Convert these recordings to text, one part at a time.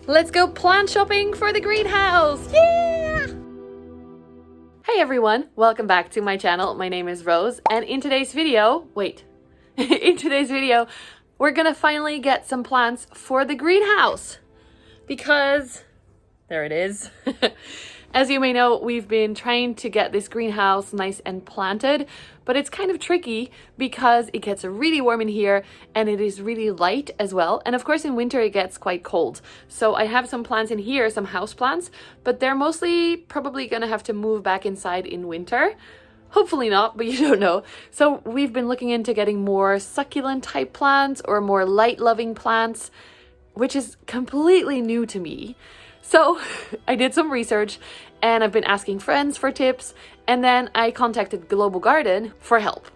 Let's go plant shopping for the greenhouse! Yeah! Hey everyone, welcome back to my channel. My name is Rose, and in today's video, we're gonna finally get some plants for the greenhouse because there it is. As you may know, we've been trying to get this greenhouse nice and planted, but it's kind of tricky because it gets really warm in here and it is really light as well. And of course in winter it gets quite cold. So I have some plants in here, some house plants, but they're mostly probably gonna have to move back inside in winter. Hopefully not, but you don't know. So we've been looking into getting more succulent type plants or more light loving plants, which is completely new to me. So I did some research and I've been asking friends for tips, and then I contacted Global Garden for help.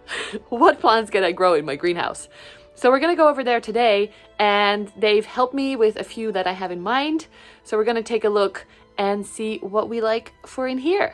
What plants can I grow in my greenhouse? So we're gonna go over there today and they've helped me with a few that I have in mind. So we're gonna take a look and see what we like for in here.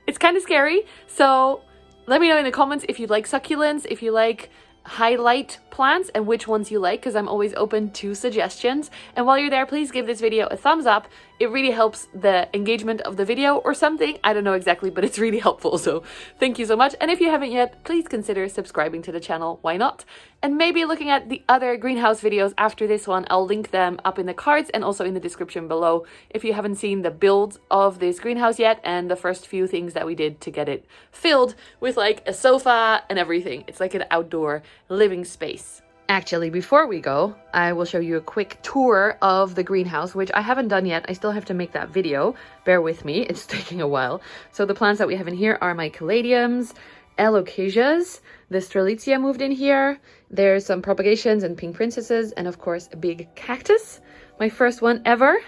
It's kind of scary, so let me know in the comments if you like succulents, if you like highlight plants and which ones you like, because I'm always open to suggestions. And while you're there, please give this video a thumbs up. It really helps the engagement of the video or something. I don't know exactly, but it's really helpful. So thank you so much. And if you haven't yet, please consider subscribing to the channel. Why not? And maybe looking at the other greenhouse videos after this one. I'll link them up in the cards and also in the description below if you haven't seen the build of this greenhouse yet and the first few things that we did to get it filled with like a sofa and everything. It's like an outdoor living space. Actually, before we go, I will show you a quick tour of the greenhouse, which I haven't done yet. I still have to make that video. Bear with me, it's taking a while. So the plants that we have in here are my caladiums, alocasias, the strelitzia moved in here. There's some propagations and pink princesses, and of course a big cactus. My first one ever,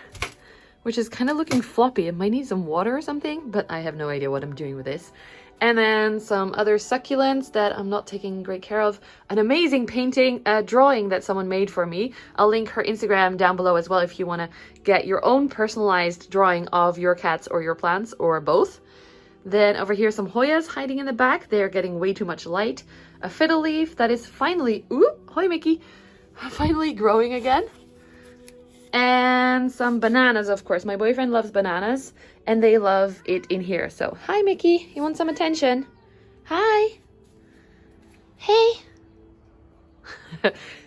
which is kind of looking floppy. It might need some water or something, but I have no idea what I'm doing with this. And then some other succulents that I'm not taking great care of. An amazing painting, a drawing that someone made for me. I'll link her Instagram down below as well if you want to get your own personalized drawing of your cats or your plants or both. Then over here some Hoyas hiding in the back. They're getting way too much light. A fiddle leaf that is finally, ooh, Hoy Mickey, finally growing again. And some bananas, of course. My boyfriend loves bananas and they love it in here. So, hi Mickey, you want some attention? Hi. Hey.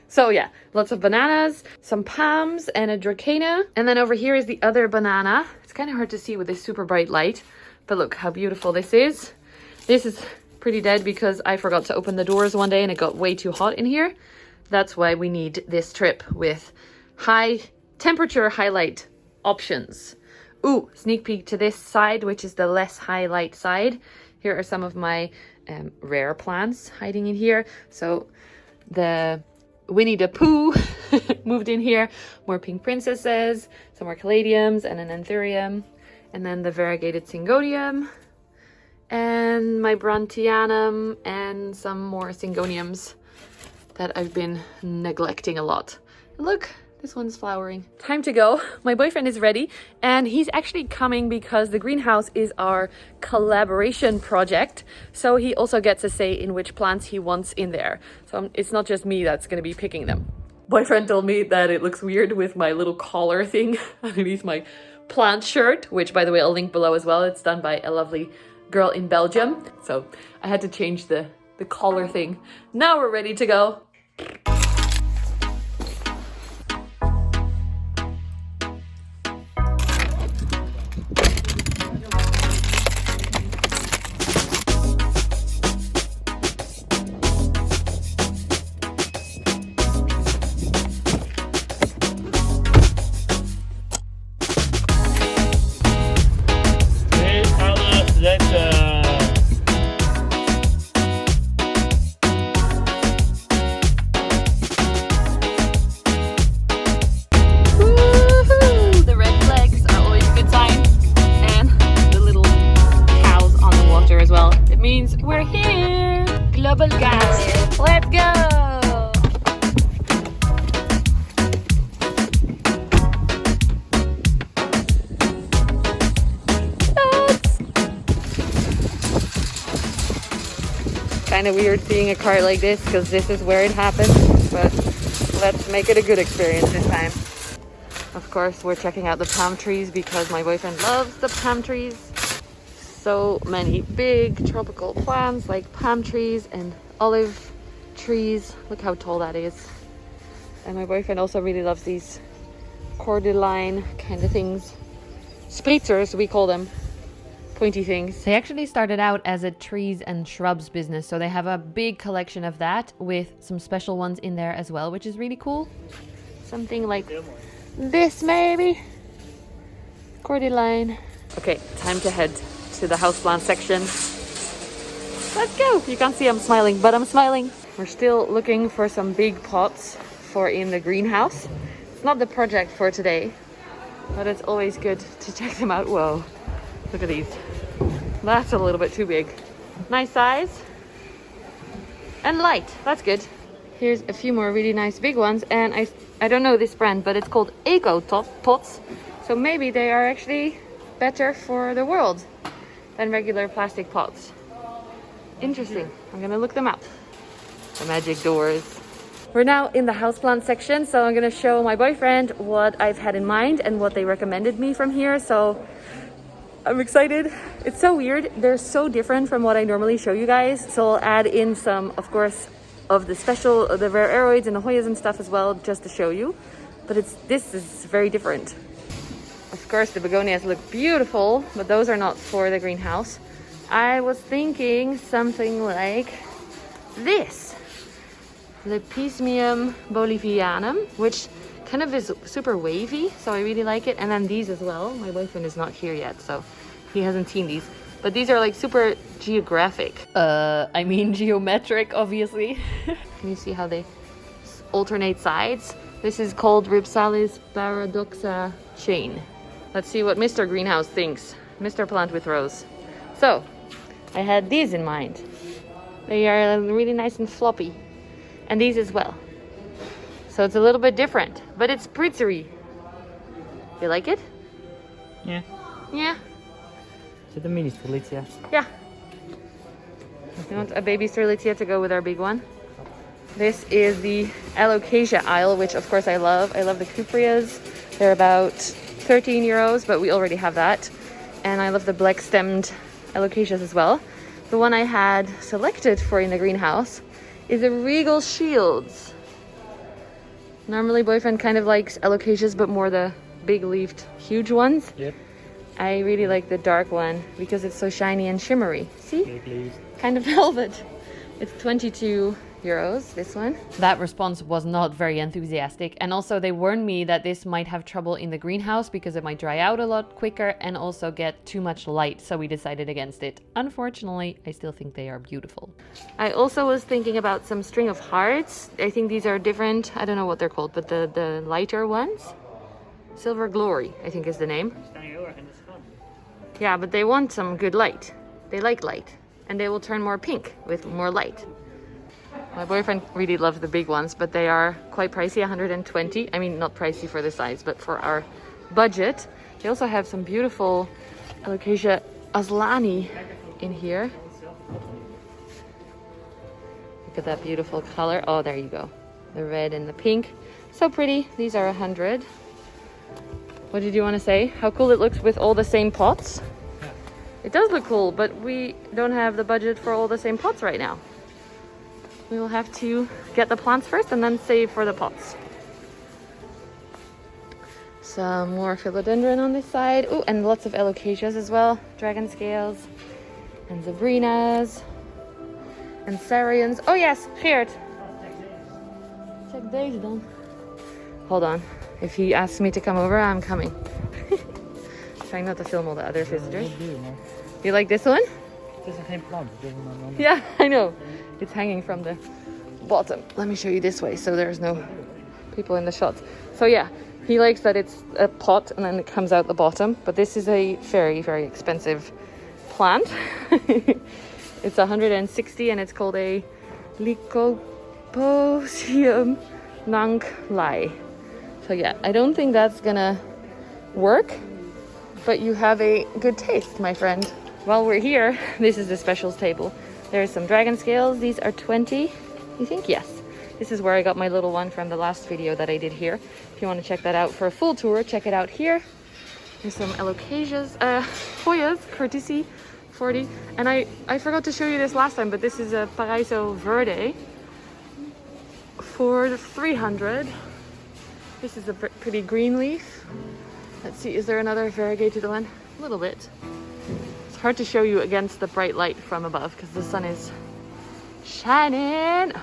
So yeah, lots of bananas, some palms and a dracena. And then over here is the other banana. It's kind of hard to see with this super bright light, but look how beautiful this is. This is pretty dead because I forgot to open the doors one day and it got way too hot in here. That's why we need this strip with high temperature highlight options. Ooh, sneak peek to this side, which is the less highlight side. Here are some of my rare plants hiding in here. So the Winnie the Pooh moved in here. More pink princesses, some more caladiums and an anthurium. And then the variegated syngonium. And my brontianum and some more syngoniums that I've been neglecting a lot. And look, this one's flowering. Time to go. My boyfriend is ready and he's actually coming because the greenhouse is our collaboration project. So he also gets a say in which plants he wants in there. So it's not just me that's going to be picking them. Boyfriend told me that it looks weird with my little collar thing underneath my plant shirt, which by the way, I'll link below as well. It's done by a lovely girl in Belgium. So I had to change the collar thing. Now we're ready to go. We're here! Global gas! Let's go! Kind of weird seeing a cart like this because this is where it happens, but let's make it a good experience this time. Of course, we're checking out the palm trees because my boyfriend loves the palm trees. So many big tropical plants like palm trees and olive trees. Look how tall that is. And my boyfriend also really loves these cordyline kind of things. Spritzers, we call them. Pointy things. They actually started out as a trees and shrubs business, so they have a big collection of that with some special ones in there as well, which is really cool. Something like this maybe. Cordyline. Okay, time to head to the houseplant section. Let's go! You can't see I'm smiling, but I'm smiling. We're still looking for some big pots for in the greenhouse. It's not the project for today, but it's always good to check them out. Whoa, look at these. That's a little bit too big. Nice size and light. That's good. Here's a few more really nice big ones, and I don't know this brand, but it's called eco pots. So maybe they are actually better for the world than regular plastic pots. Interesting. I'm gonna look them up. The magic doors. We're now in the houseplant section, so I'm gonna show my boyfriend what I've had in mind and what they recommended me from here. So I'm excited. It's so weird. They're so different from what I normally show you guys. So I'll add in some, of course, of the special, the rare aeroids and the Hoyas and stuff as well, just to show you. But this is very different. Of course, the begonias look beautiful, but those are not for the greenhouse. I was thinking something like this. Lepismium bolivianum, which kind of is super wavy, so I really like it. And then these as well. My boyfriend is not here yet, so he hasn't seen these. But these are like super geographic. I mean geometric, obviously. Can you see how they alternate sides? This is called Rhipsalis paradoxa chain. Let's see what Mr. Greenhouse thinks. Mr. Plant with Rose. So, I had these in mind. They are really nice and floppy. And these as well. So it's a little bit different, but it's spritzery. You like it? Yeah. Yeah. Zit een mini strelitzia. Yeah. You want a baby strelitzia to go with our big one? This is the alocasia aisle, which of course I love. I love the cupreas. They're about 13 euros, but we already have that. And I love the black stemmed alocasias as well. The one I had selected for in the greenhouse is a Regal Shields. Normally boyfriend kind of likes alocasias, but more the big leafed huge ones. Yep. I really like the dark one because it's so shiny and shimmery. See? Big leaves. Kind of velvet. It's 22 euros, this one. That response was not very enthusiastic, and also they warned me that this might have trouble in the greenhouse because it might dry out a lot quicker and also get too much light, so we decided against it. Unfortunately, I still think they are beautiful. I also was thinking about some string of hearts. I think these are different. I don't know what they're called, but the lighter ones. Silver Glory, I think is the name. Yeah, but they want some good light. They like light, and they will turn more pink with more light. My boyfriend really loves the big ones, but they are quite pricey, 120. I mean, not pricey for the size, but for our budget. They also have some beautiful Alocasia Aslani in here. Look at that beautiful color. Oh, there you go. The red and the pink. So pretty. These are 100. What did you want to say? How cool it looks with all the same pots? It does look cool, but we don't have the budget for all the same pots right now. We will have to get the plants first and then save for the pots. Some more philodendron on this side. Oh, and lots of alocasias as well. Dragon scales and zabrinas and Sarians. Oh yes, Geert. Check deze dan. Hold on. If he asks me to come over, I'm coming. Trying not to film all the other visitors. You like this one? Yeah, I know. It's hanging from the bottom. Let me show you this way so there's no people in the shots. So yeah, he likes that it's a pot and then it comes out the bottom. But this is a very, very expensive plant. It's 160 and it's called a Lycopodium Nang Lai. So yeah, I don't think that's gonna work, but you have a good taste, my friend. While we're here, this is the specials table. There's some dragon scales. These are 20, you think? Yes. This is where I got my little one from the last video that I did here. If you want to check that out for a full tour, check it out here. There's some alocasias, Hoyas, courtesy 40. And I forgot to show you this last time, but this is a Paraiso Verde for 300. This is a pretty green leaf. Let's see, is there another variegated one? A little bit. It's hard to show you against the bright light from above because the sun is shining.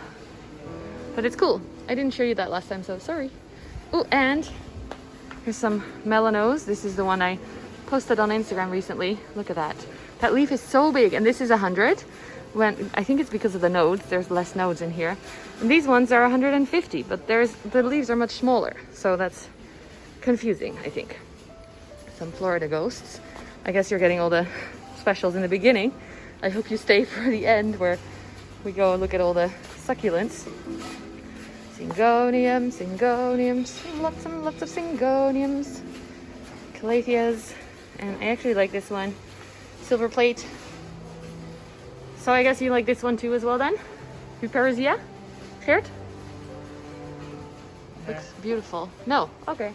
But it's cool. I didn't show you that last time, so sorry. Oh, and here's some melanos. This is the one I posted on Instagram recently. Look at that. That leaf is so big, and this is 100. When I think it's because of the nodes. There's less nodes in here. And these ones are 150, but the leaves are much smaller, so that's confusing, I think. Some Florida ghosts. I guess you're getting all the specials in the beginning. I hope you stay for the end where we go and look at all the succulents. Syngoniums, lots and lots of syngoniums. Calatheas, and I actually like this one. Silver plate. So I guess you like this one too as well then? Rhipsalis? Geert? Looks beautiful. No, okay.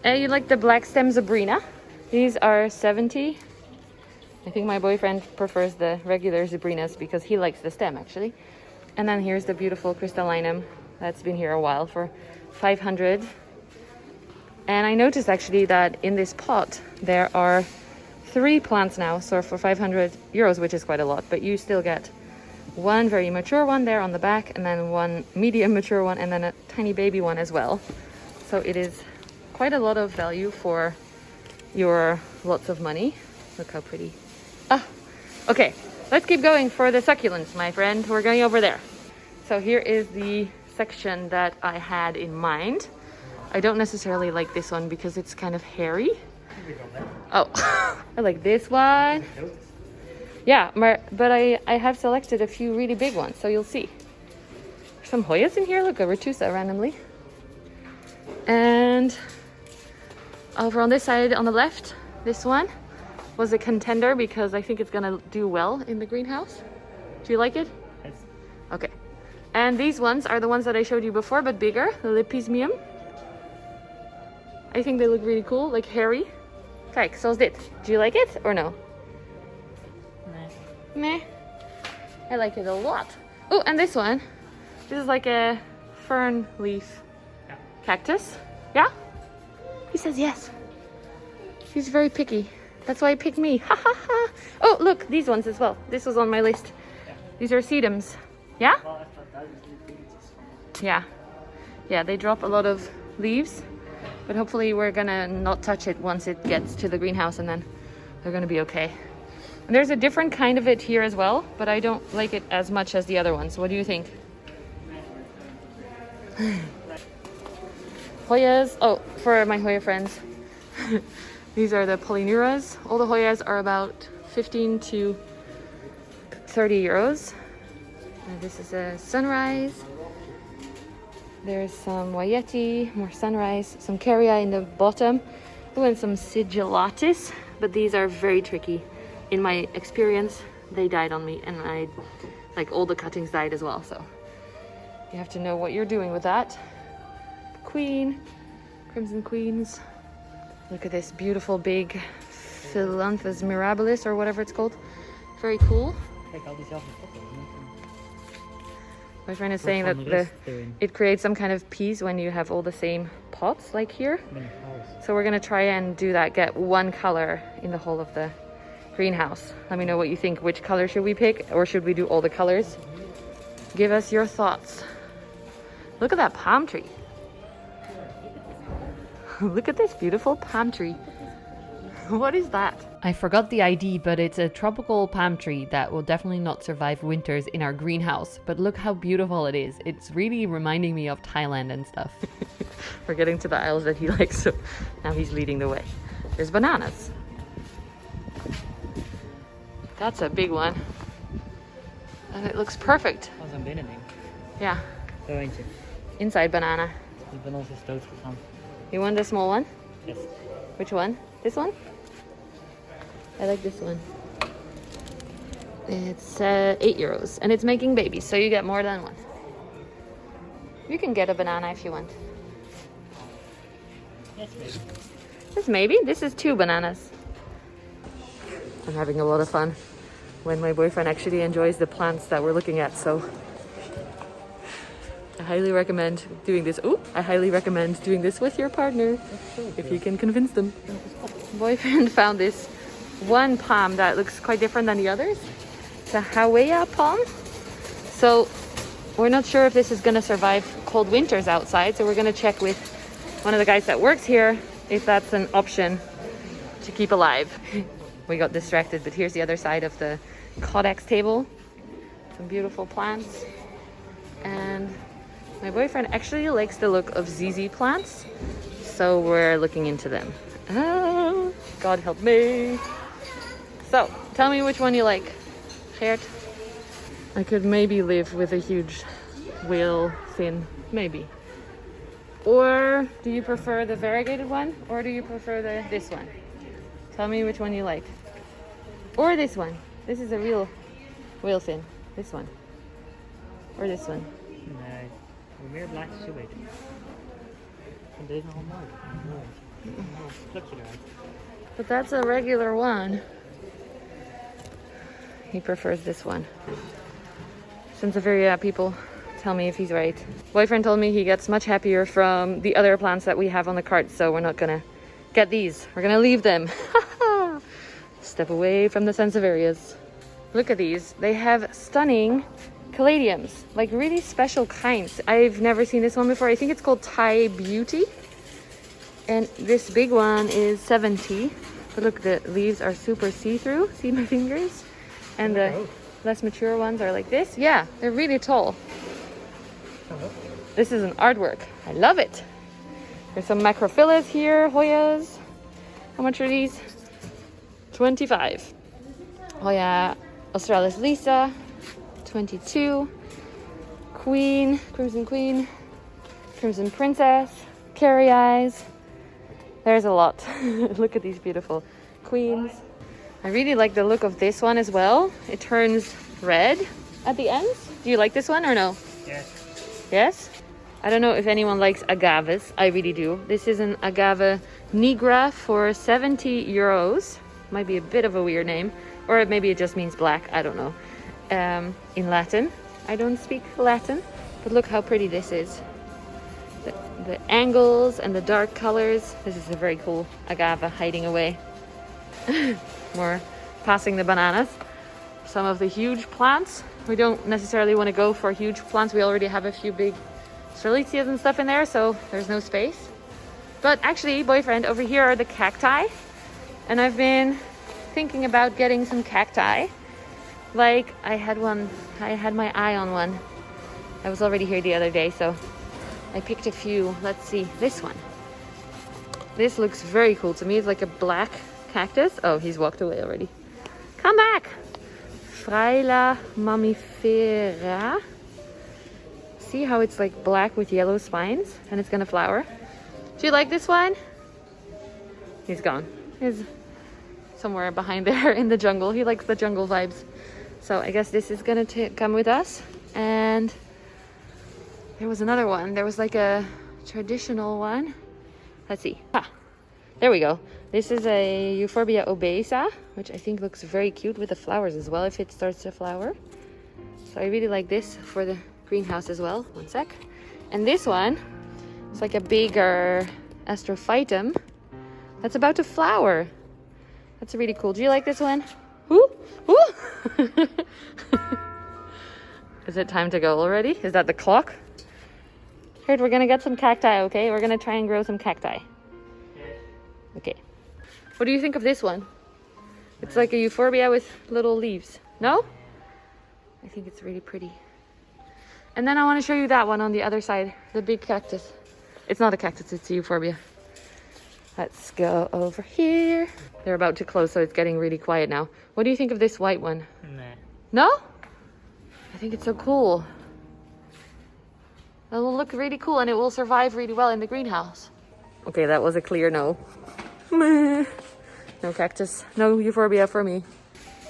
And you like the black stem Zebrina. These are 70. I think my boyfriend prefers the regular Zebrinas because he likes the stem actually. And then here's the beautiful crystallinum that's been here a while for 500. And I noticed actually that in this pot there are 3 plants now, so for 500 euros, which is quite a lot, but you still get one very mature one there on the back, and then one medium mature one, and then a tiny baby one as well. So it is quite a lot of value for your lots of money. Look how pretty. Ah, okay, let's keep going for the succulents, my friend. We're going over there. So here is the section that I had in mind. I don't necessarily like this one because it's kind of hairy. Oh, I like this one. Yeah, but I have selected a few really big ones, so you'll see. There's some Hoyas in here. Look, a Retusa randomly. And over on this side on the left, this one was a contender because I think it's gonna do well in the greenhouse. Do you like it? Yes. Okay. And these ones are the ones that I showed you before, but bigger, the Lepismium. I think they look really cool, like hairy. Kijk, zoals dit. Do you like it or no? Meh. I like it a lot. Oh, and this one. This is like a fern leaf cactus. Yeah? He says yes. He's very picky. That's why he picked me. Ha ha ha. Oh, look, these ones as well. This was on my list. These are sedums. Yeah? Yeah. Yeah, they drop a lot of leaves. But hopefully we're gonna not touch it once it gets to the greenhouse, and then they're gonna be okay. And there's a different kind of it here as well, but I don't like it as much as the other ones. What do you think? Hoyas. Oh, for my Hoya friends. These are the Polynuras. All the Hoyas are about 15 to 30 euros. And this is a sunrise. There's some Wayeti, more sunrise, some Caria in the bottom. Oh, and some Sigillatus. But these are very tricky. In my experience, they died on me, and all the cuttings died as well. So you have to know what you're doing with that. Queen, Crimson Queens. Look at this beautiful big Philanthus mirabilis or whatever it's called. Very cool. My friend is saying that it creates some kind of peace when you have all the same pots like here. So we're gonna try and do that, get one color in the whole of the greenhouse. Let me know what you think. Which color should we pick, or should we do all the colors? Give us your thoughts. Look at that palm tree. Look at this beautiful palm tree. What is that? I forgot the ID, but it's a tropical palm tree that will definitely not survive winters in our greenhouse. But look how beautiful it is. It's really reminding me of Thailand and stuff. We're getting to the aisles that he likes, so now he's leading the way. There's bananas. That's a big one. And it looks perfect. Yeah. Inside banana. You want the small one? Yes. Which one? This one? I like this one. It's 8 euros, and it's making babies, so you get more than one. You can get a banana if you want. Yes, maybe. This maybe. This is 2 bananas. I'm having a lot of fun when my boyfriend actually enjoys the plants that we're looking at, so I highly recommend doing this. Ooh, I highly recommend doing this with your partner if you can convince them. Boyfriend found this one palm that looks quite different than the others. It's a Hawaii palm. So we're not sure if this is going to survive cold winters outside, so we're going to check with one of the guys that works here if that's an option to keep alive. We got distracted, but here's the other side of the codex table. Some beautiful plants. And my boyfriend actually likes the look of ZZ plants, so we're looking into them. Oh, God help me. So, tell me which one you like. Geert? I could maybe live with a huge whale fin, maybe. Or do you prefer the variegated one, or do you prefer this one? Tell me which one you like. Or this one. This is a real whale fin. This one. Or this one. Nee, meer blaadjes zo weten. En deze nog mooi. Mooi. Plukje eruit. But that's a regular one. He prefers this one. Sansevieria people, tell me if he's right. Boyfriend told me he gets much happier from the other plants that we have on the cart, so we're not gonna get these. We're gonna leave them. Step away from the Sansevierias. Look at these. They have stunning caladiums, like really special kinds. I've never seen this one before. I think it's called Thai Beauty. And this big one is 70. But look, the leaves are super see-through. See my fingers? And the less mature ones are like this. Yeah, they're really tall. This is an artwork. I love it. There's some macrophyllus here, Hoyas. How much are these? 25. Hoya Australis Lisa, 22. Queen, Crimson Queen, Crimson Princess, Carry Eyes. There's a lot. Look at these beautiful queens. I really like the look of this one as well. It turns red at the ends. Do you like this one or no? Yes. Yes? I don't know if anyone likes agaves. I really do. This is an agave nigra for 70 euros. Might be a bit of a weird name. Or maybe it just means black. I don't know. In Latin. I don't speak Latin. But look how pretty this is. The angles and the dark colors. This is a very cool agave hiding away. More passing the bananas. Some of the huge plants. We don't necessarily want to go for huge plants. We already have a few big strelitzias and stuff in there, so there's no space. But actually, boyfriend, over here are the cacti. And I've been thinking about getting some cacti. Like, I had my eye on one. I was already here the other day, so I picked a few. Let's see, this one. This looks very cool to me. It's like a black cactus. Oh, he's walked away already. Come back. Fraila mammifera. See how it's like black with yellow spines and it's gonna flower? Do you like this one? He's gone. He's somewhere behind there in the jungle. He likes the jungle vibes. So I guess this is gonna come with us. And there was another one. There was like a traditional one. Let's see. Ah, there we go. This is a Euphorbia obesa, which I think looks very cute with the flowers as well if it starts to flower. So I really like this for the greenhouse as well. One sec. And this one, it's like a bigger astrophytum that's about to flower. That's really cool. Do you like this one? Woo! Woo! Is it time to go already? Is that the clock? Here, we're gonna get some cacti, okay? We're gonna try and grow some cacti. Okay. What do you think of this one? It's like a euphorbia with little leaves. No? I think it's really pretty. And then I want to show you that one on the other side. The big cactus. It's not a cactus, it's a euphorbia. Let's go over here. They're about to close, so it's getting really quiet now. What do you think of this white one? Nah. No? I think it's so cool. It will look really cool and it will survive really well in the greenhouse. Okay, that was a clear no. No cactus, no euphorbia for me.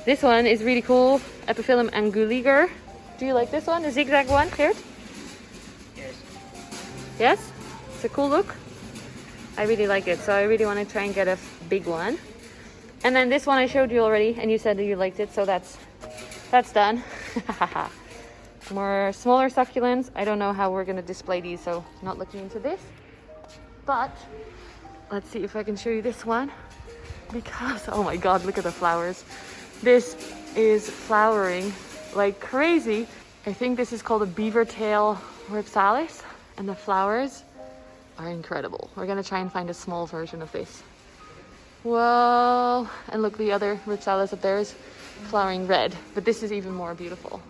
This one is really cool. Epiphyllum anguliger. Do you like this one? The zigzag one, here? Yes. Yes? It's a cool look. I really like it, so I really want to try and get a big one. And then this one I showed you already, and you said that you liked it, so that's done. More smaller succulents. I don't know how we're going to display these, so not looking into this. But let's see if I can show you this one. Because, oh my god, look at the flowers. This is flowering like crazy. I think this is called a Beavertail Rhipsalis, and the flowers are incredible. We're going to try and find a small version of this. Whoa, and look, the other Rhipsalis up there is flowering red, but this is even more beautiful.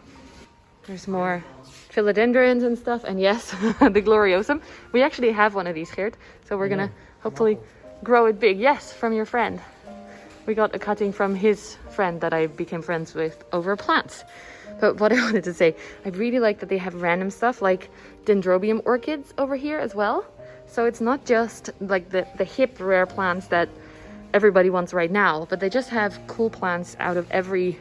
There's more philodendrons and stuff, and yes, the gloriosum. We actually have one of these here, so we're gonna hopefully grow it big. Yes, from your friend. We got a cutting from his friend that I became friends with over plants. But what I wanted to say, I really like that they have random stuff like dendrobium orchids over here as well. So it's not just like the hip rare plants that everybody wants right now, but they just have cool plants out of every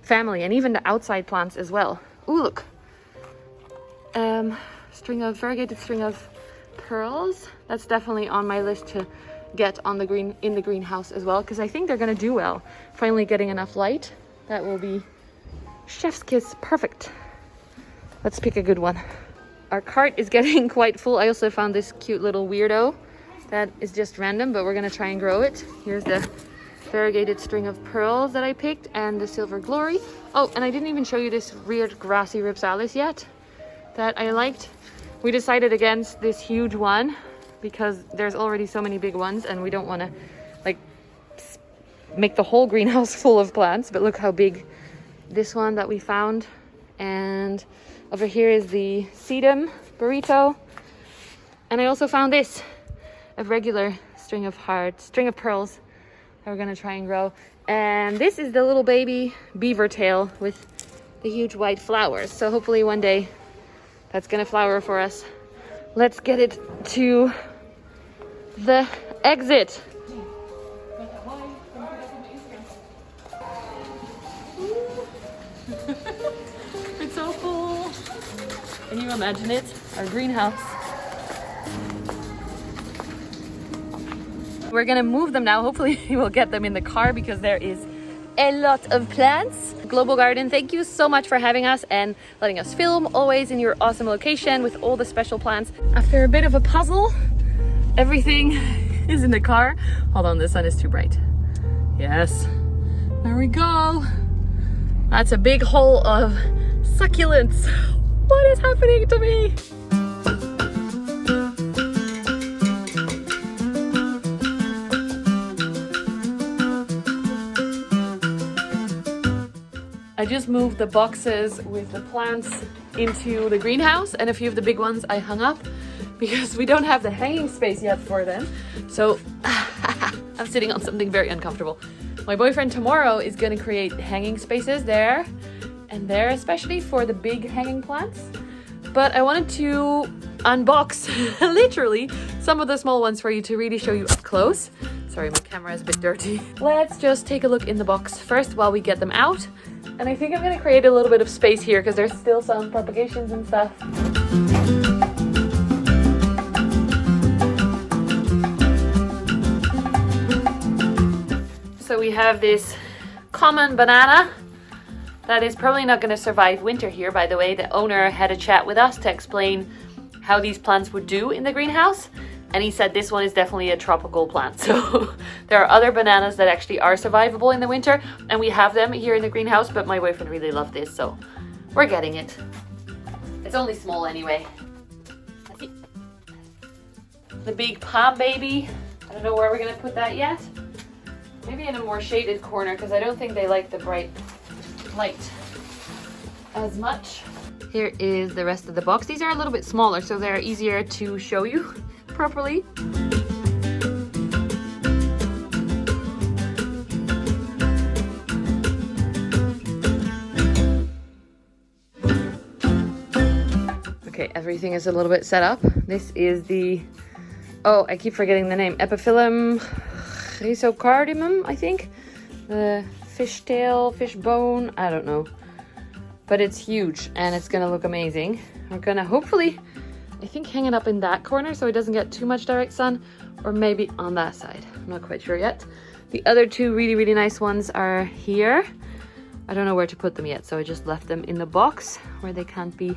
family, and even the outside plants as well. Ooh, look. Variegated string of pearls. That's definitely on my list to get on the in the greenhouse as well, because I think they're gonna do well. Finally getting enough light. That will be chef's kiss perfect. Let's pick a good one. Our cart is getting quite full. I also found this cute little weirdo that is just random, but we're gonna try and grow it. Here's the variegated string of pearls that I picked, and the silver glory. Oh, and I didn't even show you this weird grassy Rhipsalis yet that I liked. We decided against this huge one because there's already so many big ones, and we don't want to like make the whole greenhouse full of plants. But look how big this one that we found. And over here is the Sedum burrito. And I also found this, a regular string of pearls that we're gonna try and grow. And this is the little baby Beavertail with the huge white flowers. So hopefully one day that's gonna flower for us. Let's get it to the exit. It's so cool. Can you imagine it? Our greenhouse. We're gonna move them now. Hopefully we'll get them in the car because there is a lot of plants. Global Garden, thank you so much for having us and letting us film always in your awesome location with all the special plants. After a bit of a puzzle, everything is in the car. Hold on, the sun is too bright. Yes, there we go. That's a big hole of succulents. What is happening to me? I just moved the boxes with the plants into the greenhouse, and a few of the big ones I hung up because we don't have the hanging space yet for them. So I'm sitting on something very uncomfortable. My boyfriend tomorrow is going to create hanging spaces there and there, especially for the big hanging plants. But I wanted to unbox literally some of the small ones for you to really show you up close. Sorry, my camera is a bit dirty. Let's just take a look in the box first while we get them out. And I think I'm going to create a little bit of space here because there's still some propagations and stuff. So we have this common banana that is probably not going to survive winter here. By the way, the owner had a chat with us to explain how these plants would do in the greenhouse. And he said this one is definitely a tropical plant. So there are other bananas that actually are survivable in the winter. And we have them here in the greenhouse, but my boyfriend really loved this. So we're getting it. It's only small anyway. The big palm baby. I don't know where we're going to put that yet. Maybe in a more shaded corner because I don't think they like the bright light as much. Here is the rest of the box. These are a little bit smaller, so they're easier to show you properly. Okay, everything is a little bit set up. This is the, oh, I keep forgetting the name, Epiphyllum chrysocardium, I think. The fishtail, fish bone, I don't know. But it's huge and it's gonna look amazing. We're gonna hopefully I think hang it up in that corner so it doesn't get too much direct sun, or maybe on that side. I'm not quite sure yet. The other two really, really nice ones are here. I don't know where to put them yet, so I just left them in the box where they can't be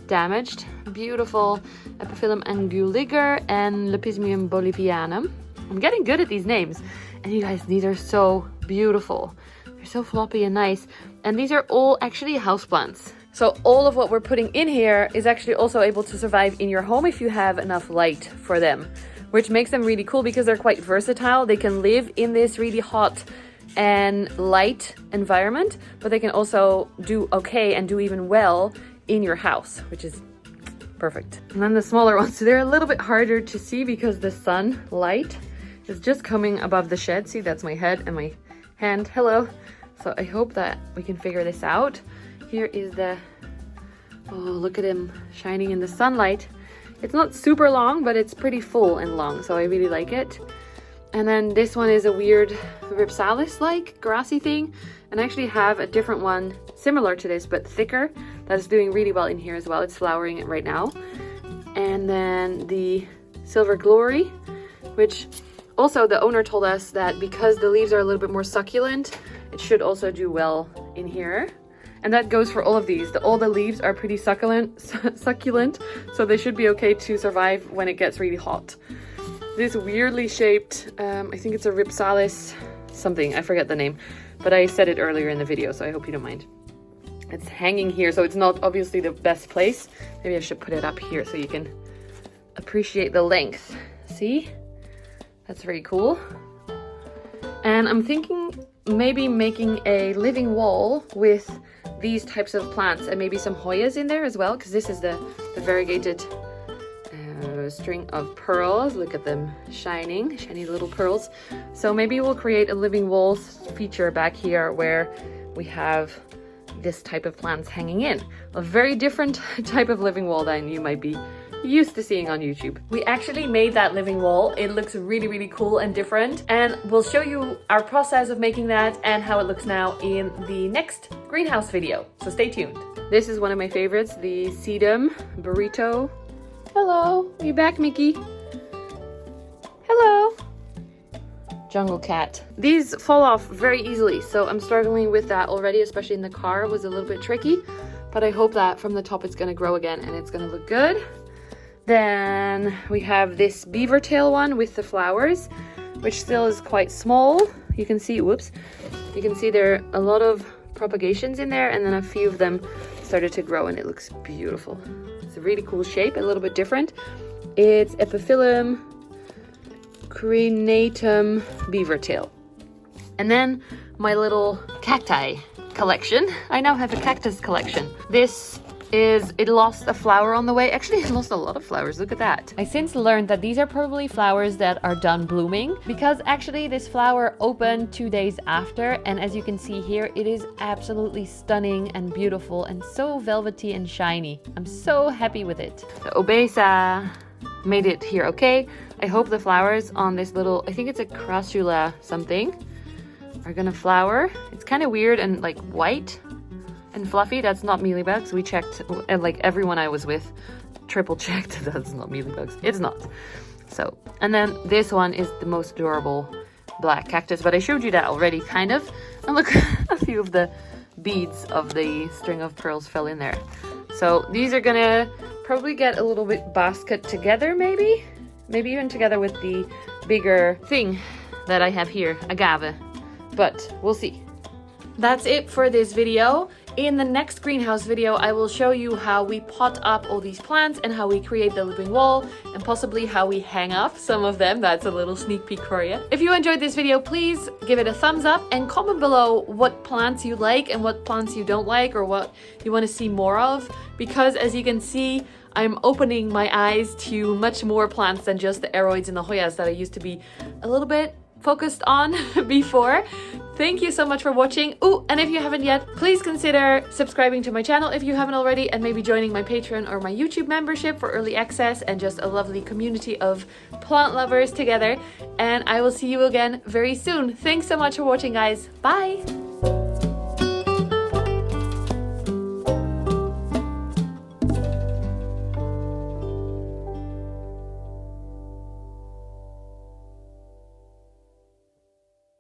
damaged. Beautiful Epiphyllum anguliger and Lepismium bolivianum. I'm getting good at these names. And you guys, these are so beautiful. They're so floppy and nice. And these are all actually houseplants. So all of what we're putting in here is actually also able to survive in your home if you have enough light for them, which makes them really cool because they're quite versatile. They can live in this really hot and light environment, but they can also do okay and do even well in your house, which is perfect. And then the smaller ones, so they're a little bit harder to see because the sunlight is just coming above the shed. See, that's my head and my hand. Hello. So I hope that we can figure this out. Here is the, oh, look at him shining in the sunlight. It's not super long, but it's pretty full and long, so I really like it. And then this one is a weird Rhipsalis-like grassy thing. And I actually have a different one similar to this, but thicker, that is doing really well in here as well. It's flowering right now. And then the Silver Glory, which also the owner told us that because the leaves are a little bit more succulent, it should also do well in here. And that goes for all of these. All the leaves are pretty succulent, so they should be okay to survive when it gets really hot. This weirdly shaped, I think it's a Rhipsalis something, I forget the name, but I said it earlier in the video, so I hope you don't mind. It's hanging here, so it's not obviously the best place. Maybe I should put it up here so you can appreciate the length. See? That's very cool. And I'm thinking maybe making a living wall with these types of plants and maybe some Hoyas in there as well, because this is the variegated string of pearls. Look at them shining, shiny little pearls. So maybe we'll create a living wall feature back here where we have this type of plants hanging in. A very different type of living wall than you might be used to seeing on YouTube. We actually made that living wall. It looks really, really cool and different. And we'll show you our process of making that and how it looks now in the next greenhouse video. So stay tuned. This is one of my favorites, the Sedum burrito. Hello, are you back, Mickey? Hello. Jungle cat. These fall off very easily, so I'm struggling with that already, especially in the car. It was a little bit tricky, but I hope that from the top it's gonna grow again and it's gonna look good. Then we have this Beavertail one with the flowers, which still is quite small. You can see, whoops, you can see there are a lot of propagations in there, and then a few of them started to grow, and it looks beautiful. It's a really cool shape, a little bit different. It's Epiphyllum, crenatum, Beavertail. And then my little cacti collection. I now have a cactus collection. This is, it lost a flower on the way. Actually, it lost a lot of flowers. Look at that. I since learned that these are probably flowers that are done blooming, because actually this flower opened 2 days after. And as you can see here, it is absolutely stunning and beautiful and so velvety and shiny. I'm so happy with it. The Obesa made it here okay. I hope the flowers on this little, I think it's a Crassula something, are gonna flower. It's kind of weird and like white and fluffy. That's not mealybugs. We checked, and like everyone I was with triple checked. That's not mealybugs. It's not. So, and then this one is the most adorable black cactus, but I showed you that already kind of. And look, a few of the beads of the string of pearls fell in there. So these are gonna probably get a little bit basket together, maybe even together with the bigger thing that I have here, Agave, but we'll see. That's it for this video. In the next greenhouse video, I will show you how we pot up all these plants and how we create the living wall, and possibly how we hang up some of them. That's a little sneak peek for you. If you enjoyed this video, please give it a thumbs up and comment below what plants you like and what plants you don't like, or what you want to see more of, because as you can see, I'm opening my eyes to much more plants than just the aroids and the Hoyas that I used to be a little bit focused on before. Thank you so much for watching. Oh, and if you haven't yet, please consider subscribing to my channel if you haven't already, and maybe joining my Patreon or my YouTube membership for early access and just a lovely community of plant lovers together. And I will see you again very soon. Thanks so much for watching, guys. Bye.